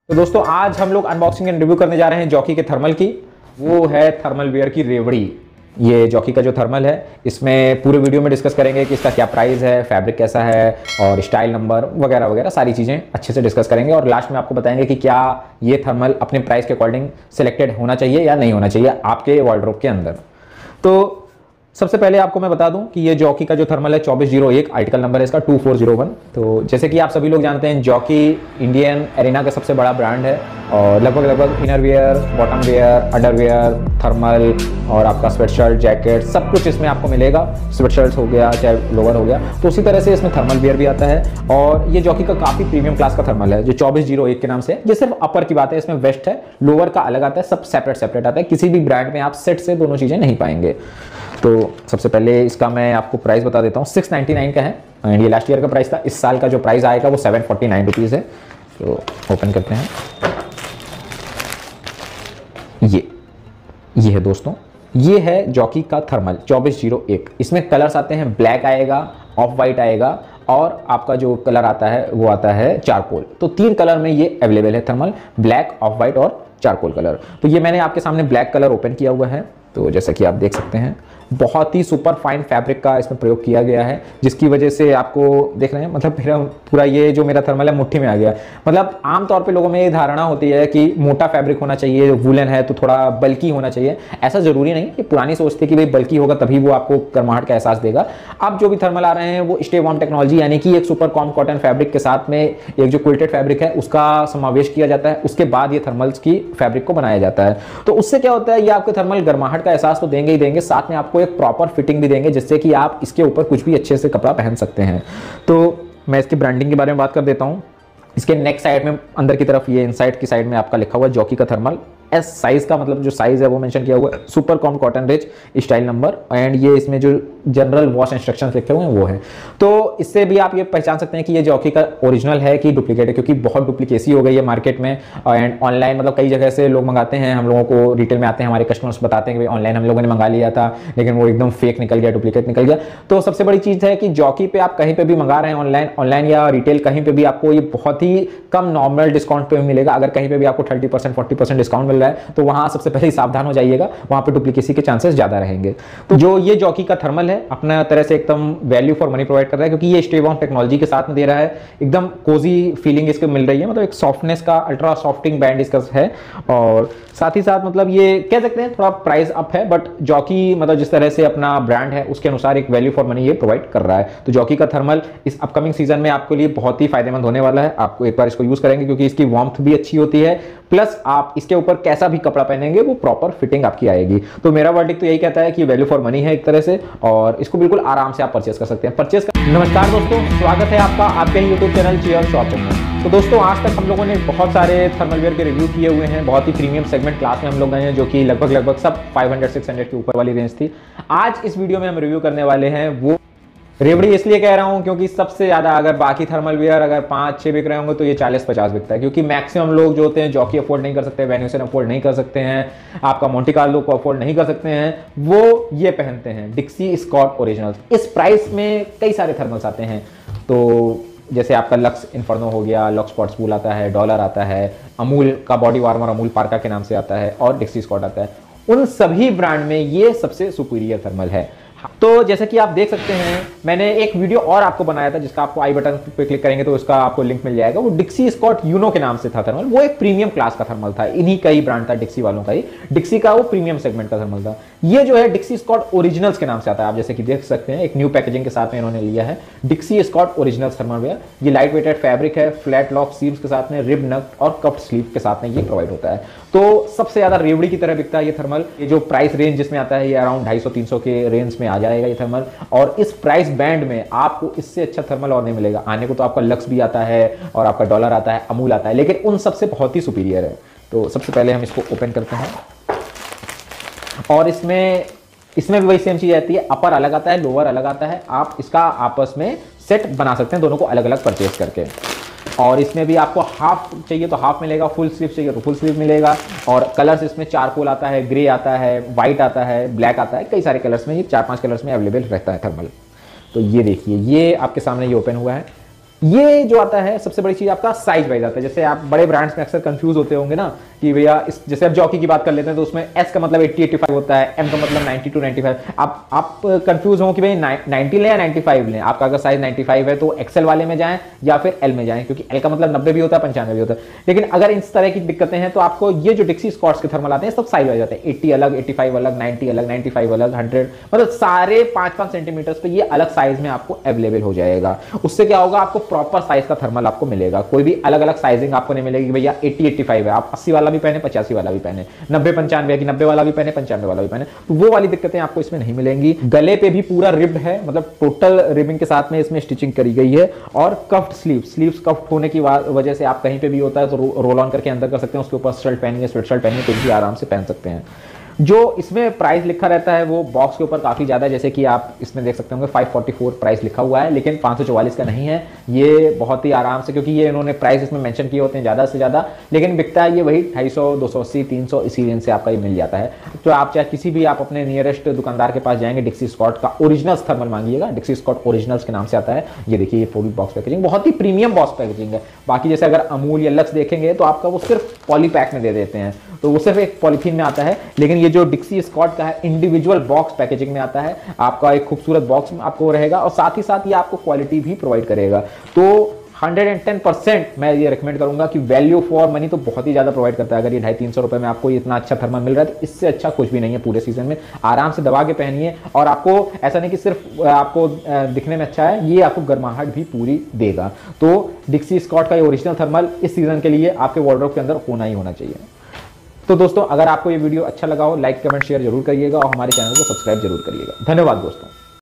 तो दोस्तों आज हम लोग अनबॉक्सिंग एंड रिव्यू करने जा रहे हैं जॉकी के थर्मल की। वो है थर्मल वेयर की रेवड़ी। ये जॉकी का जो थर्मल है, इसमें पूरे वीडियो में डिस्कस करेंगे कि इसका क्या प्राइस है, फैब्रिक कैसा है और स्टाइल नंबर वगैरह वगैरह सारी चीज़ें अच्छे से डिस्कस करेंगे। और लास्ट में आपको बताएंगे कि क्या ये थर्मल अपने प्राइस के अकॉर्डिंग सिलेक्टेड होना चाहिए या नहीं होना चाहिए आपके वार्डरोब के अंदर। तो सबसे पहले आपको मैं बता दूं कि ये जॉकी का जो थर्मल है 2401, आर्टिकल नंबर है इसका 2401। तो जैसे कि आप सभी लोग जानते हैं, जॉकी इंडियन एरिना का सबसे बड़ा ब्रांड है और लगभग inner wear, bottom wear, underwear, thermal और आपका स्वेटशर्ट, जैकेट सब कुछ इसमें आपको मिलेगा। स्वेटशर्ट्स हो गया चाहे लोअर हो गया, तो उसी तरह से इसमें थर्मल वेयर भी आता है। और ये जॉकी का काफ़ी प्रीमियम क्लास का थर्मल है जो 2401 के नाम से है। ये सिर्फ अपर की बात है, इसमें वेस्ट है, लोअर का अलग आता है, सब सेपरेट आता है। किसी भी ब्रांड में आप सेट से दोनों चीज़ें नहीं पाएंगे। तो सबसे पहले इसका मैं आपको प्राइस बता देता हूँ। 699 का है एंड ये लास्ट ईयर का प्राइस था। इस साल का जो प्राइस आएगा वो 749 रुपीज़ है। तो ओपन करते हैं। ये है दोस्तों, ये है जॉकी का थर्मल 2401। इसमें कलर्स आते हैं, ब्लैक आएगा, ऑफ वाइट आएगा और आपका जो कलर आता है वो आता है चारकोल। तो 3 कलर में ये अवेलेबल है थर्मल, ब्लैक, ऑफ वाइट और चारकोल कलर। तो ये मैंने आपके सामने ब्लैक कलर ओपन किया हुआ है। तो जैसा कि आप देख सकते हैं, बहुत ही सुपर फाइन फैब्रिक का इसमें प्रयोग किया गया है, जिसकी वजह से आपको देख रहे हैं, मतलब पूरा ये जो मेरा थर्मल है मुट्ठी में आ गया। मतलब आमतौर पे लोगों में ये धारणा होती है कि मोटा फैब्रिक होना चाहिए, वुलन है तो थोड़ा बल्कि होना चाहिए। ऐसा जरूरी नहीं, ये पुरानी सोच थी कि भाई बल्कि होगा तभी वो आपको गर्माहट का एहसास देगा। अब जो भी थर्मल आ रहे हैं वो स्टे वार्म टेक्नोलॉजी यानी कि एक सुपर कॉम कॉटन फैब्रिक के साथ में एक जो क्विल्टेड फैब्रिक है उसका समावेश किया जाता है। उसके बाद ये थर्मल्स की फैब्रिक को बनाया जाता है। तो उससे क्या होता है, ये आपके थर्मल गर्माहट का एहसास तो देंगे ही देंगे, साथ में आपको एक प्रॉपर फिटिंग भी देंगे जिससे कि आप इसके ऊपर कुछ भी अच्छे से कपड़ा पहन सकते हैं। तो मैं इसकी ब्रांडिंग के बारे में बात कर देता हूं। इसके नेक साइड में अंदर की तरफ, ये इनसाइड की साइड में आपका लिखा हुआ है जॉकी का थर्मल। एस साइज का मतलब जो साइज है वो मेंशन किया हुआ है, super com cotton rich style number. And ये इसमें जो जनरल वॉश इंस्ट्रक्शंस लिखे हुए हैं वो है। तो इससे भी आप ये पहचान सकते हैं कि ये जॉकी का ओरिजिनल है कि डुप्लीकेट है, क्योंकि बहुत डुप्लीकेसी हो गई है मार्केट में। एंड ऑनलाइन मतलब कई जगह से लोग मंगाते हैं, हम लोगों को रिटेल में आते हैं, हमारे कस्टमर्स बताते हैं कि भाई ऑनलाइन हम लोगों ने मंगा लिया था लेकिन वो एकदम फेक निकल गया, डुप्लीकेट निकल गया। तो सबसे बड़ी चीज़ है कि जॉकी पे आप कहीं पर भी मंगा रहे हैं, ऑनलाइन या रिटेल कहीं पर भी, आपको ये बहुत ही कम नॉर्मल डिस्काउंट पे मिलेगा। अगर कहीं पर भी आपको 30% 40% डिस्काउंट मिल रहा है तो वहाँ सबसे पहले सावधान हो जाइएगा, वहां पे डुप्लीकेसी के चांसेस ज्यादा रहेंगे। तो जो ये जॉकी का थर्मल है अपना तरह से एकदम वैल्यू फॉर मनी प्रोवाइड कर रहा है, क्योंकि ये स्टे वार्म टेक्नोलॉजी के साथ में दे रहा है। एकदम कोजी फीलिंग इसको मिल रही है, मतलब एक सॉफ्टनेस का अल्ट्रा सॉफ्टिंग बैंड इसका है। और साथ ही साथ मतलब ये कह सकते हैं थोड़ा प्राइस अप है, बट जॉकी मतलब जिस तरह से अपना ब्रांड है उसके अनुसार एक वैल्यू फॉर मनी ये प्रोवाइड कर रहा है। तो जॉकी का थर्मल इस अपकमिंग सीजन में आपके लिए बहुत ही फायदेमंद होने वाला है। आपको एक बार इसको यूज करेंगे क्योंकि इसकी वार्मथ भी अच्छी होती है, प्लस आप इसके ऊपर कैसा भी कपड़ा पहनेंगे वो प्रॉपर फिटिंग आपकी आएगी। तो मेरा वर्डिक्ट तो यही कहता है कि वैल्यू फॉर मनी है एक तरह से, और इसको बिल्कुल आराम से आप परचेस कर सकते हैं। नमस्कार दोस्तों, स्वागत है आपका आपके ही यूट्यूब चैनल चेयर शॉपिंग में। तो दोस्तों आज तक हम लोगों ने बहुत सारे थर्मल वेयर के रिव्यू किए हुए हैं, बहुत ही प्रीमियम सेगमेंट क्लास में हम लोग गए हैं, जो कि लगभग सब 500-600 के ऊपर वाली रेंज थी। आज इस वीडियो में हम रिव्यू करने वाले हैं वो रेवड़ी। इसलिए कह रहा हूं क्योंकि सबसे ज्यादा, अगर बाकी थर्मल वेयर अगर 5-6 बिक रहे होंगे तो ये 40-50 बिकता है, क्योंकि मैक्सिमम लोग जो होते हैं जॉकी अफोर्ड नहीं कर सकते, वेन्यूसन अफोर्ड नहीं कर सकते हैं, आपका मोंटे कार्लो को अफोर्ड नहीं कर सकते हैं, वो ये पहनते हैं डिक्सी स्कॉट ओरिजिनल्स। इस प्राइस में कई सारे थर्मल्स आते हैं। तो जैसे आपका लक्स इन्फर्नो हो गया, लक्स स्पॉट्स पूल आता है, डॉलर आता है, अमूल का बॉडी वार्मर अमूल पार्का के नाम से आता है और डिक्सी स्कॉट आता है। उन सभी ब्रांड में ये सबसे सुपीरियर थर्मल है। तो जैसे कि आप देख सकते हैं, मैंने एक वीडियो और आपको बनाया था जिसका आपको आई बटन पे क्लिक करेंगे तो उसका आपको लिंक मिल जाएगा। वो डिक्सी स्कॉट यूनो के नाम से था थर्मल। वो एक प्रीमियम क्लास का थर्मल था, इन्हीं का ही ब्रांड था, डिक्सी वालों का ही। डिक्सी का वो प्रीमियम सेगमेंट का थर्मल था। ये जो है डिक्सी स्कॉट ओरिजिनल्स के नाम से आता है। आप जैसे कि देख सकते हैं एक न्यू पैकेजिंग के साथ में इन्होंने लिया है डिक्सी स्कॉट ओरिजिनल्स थर्मल वेयर। ये लाइट वेटेड फैब्रिक है, फ्लैट लॉक सीम्स के साथ में, रिब नक और कप्ड स्लीव के साथ में ये प्रोवाइड होता है। तो सबसे ज्यादा रेवड़ी की तरह बिकता है ये थर्मल। ये जो प्राइस रेंज जिसमें आता है ये अराउंड 250-300 के रेंज में आ जाएगा ये थर्मल। और इस प्राइस बैंड में आपको इससे अच्छा थर्मल और नहीं मिलेगा। आने को तो आपका लक्स भी आता है और आपका डॉलर आता है, अमूल आता है, लेकिन उन सबसे बहुत ही सुपीरियर है। तो सबसे पहले हम इसको ओपन करते हैं और इसमें भी वही सेम चीज आती है, अपर अलग आता है, लोअर अलग आता है। आप इसका आपस में सेट बना सकते हैं दोनों को अलग अलग परचेज करके। और इसमें भी आपको हाफ चाहिए तो हाफ मिलेगा, फुल स्लीव चाहिए तो फुल स्लीव मिलेगा। और कलर्स इसमें चारकोल आता है, ग्रे आता है, व्हाइट आता है, ब्लैक आता है, कई सारे कलर्स में, ये 4-5 कलर्स में अवेलेबल रहता है थर्मल। तो ये देखिए, ये आपके सामने ये ओपन हुआ है। ये जो आता है सबसे बड़ी चीज आपका साइज वाइज आता है। जैसे आप बड़े ब्रांड्स में अक्सर कंफ्यूज होते होंगे ना कि भैया जैसे आप जॉकी की बात कर लेते हैं तो उसमें एस का मतलब 80-85 होता है, एम का मतलब 90-95। आप कंफ्यूज हो कि भाई 90 लें या 95 लें। आपका अगर साइज 95 है तो एक्सेल वाले में जाएं या फिर एल में जाएं, क्योंकि एल का मतलब 90 भी होता है, 95 भी होता है। लेकिन अगर इस तरह की दिक्कतें हैं तो आपको ये जो डिक्सी स्कॉट्स के थर्मल आते हैं सब साइज वाइज आते हैं। 80 अलग, 85 अलग, 90 अलग, 95 अलग, 100, मतलब सारे 5-5 सेंटीमीटर पे ये अलग साइज में आपको अवेलेबल हो जाएगा। उससे क्या होगा, आपको प्रॉपर साइज का थर्मल आपको मिलेगा। कोई भी अलग अलग साइजिंग आपको नहीं मिलेगी भैया 80-85 है, आप 80 वाला भी पहने, 85 वाला भी पहने, 90-95 है कि 90 वाला भी पहने, 95 वाला भी पहने, तो वो वाली दिक्कतें आपको इसमें नहीं मिलेंगी। गले पे भी पूरा रिब्ड है, मतलब टोटल रिबिंग के साथ में इसमें स्टिचिंग करी गई है। और कफ्ड स्लीव्स कफ्ड होने की वजह से आप कहीं पे भी होता है तो रोल ऑन करके अंदर कर सकते हैं, उसके ऊपर शर्ट पहनिए, स्वेट शर्ट पहनिए, तो भी आराम से पहन सकते हैं। जो इसमें प्राइस लिखा रहता है वो बॉक्स के ऊपर काफी ज्यादा है, जैसे कि आप इसमें देख सकते होंगे 544 प्राइस लिखा हुआ है, लेकिन 544 का नहीं है। ये बहुत ही आराम से, क्योंकि ये इन्होंने प्राइस इसमें मेंशन किए होते हैं ज्यादा से ज्यादा, लेकिन बिकता है ये वही 250, 280, 300 इसी रेंज से आपका ये मिल जाता है। तो आप चाहे किसी भी आप अपने नियरेस्ट दुकानदार के पास जाएंगे, डिक्सी स्कॉट का ओरिजिनल थर्मल मांगिएगा, डिक्सी स्कॉट ओरिजिनल्स के नाम से आता है। ये देखिए ये पूरी बॉक्स पैकेजिंग बहुत ही प्रीमियम बॉक्स पैकेजिंग है। बाकी जैसे अगर अमूल या लक्स देखेंगे तो आपका वो सिर्फ पॉली पैक में दे देते हैं, तो वो सिर्फ एक पॉलीथीन में आता है। लेकिन ये जो डिक्सी स्कॉट का है इंडिविजुअल बॉक्स पैकेजिंग में आता है, आपका एक खूबसूरत बॉक्स में आपको रहेगा और साथ ही साथ ये आपको क्वालिटी भी प्रोवाइड करेगा। तो 110% मैं ये रिकमेंड करूंगा कि वैल्यू फॉर मनी तो बहुत ही ज्यादा प्रोवाइड करता है। अगर ये 250-300 रुपए में आपको इतना अच्छा थर्मल मिल रहा है तो इससे अच्छा कुछ भी नहीं है पूरे सीजन में। आराम से दबा के पहनिए, और आपको ऐसा नहीं कि सिर्फ आपको दिखने में अच्छा है, ये आपको गर्माहट भी पूरी देगा। तो डिक्सी स्कॉट का ये ओरिजिनल थर्मल इस सीजन के लिए आपके वार्डरोब के अंदर होना ही होना चाहिए। तो दोस्तों अगर आपको ये वीडियो अच्छा लगा हो, लाइक कमेंट शेयर जरूर करिएगा और हमारे चैनल को सब्सक्राइब जरूर करिएगा। धन्यवाद दोस्तों।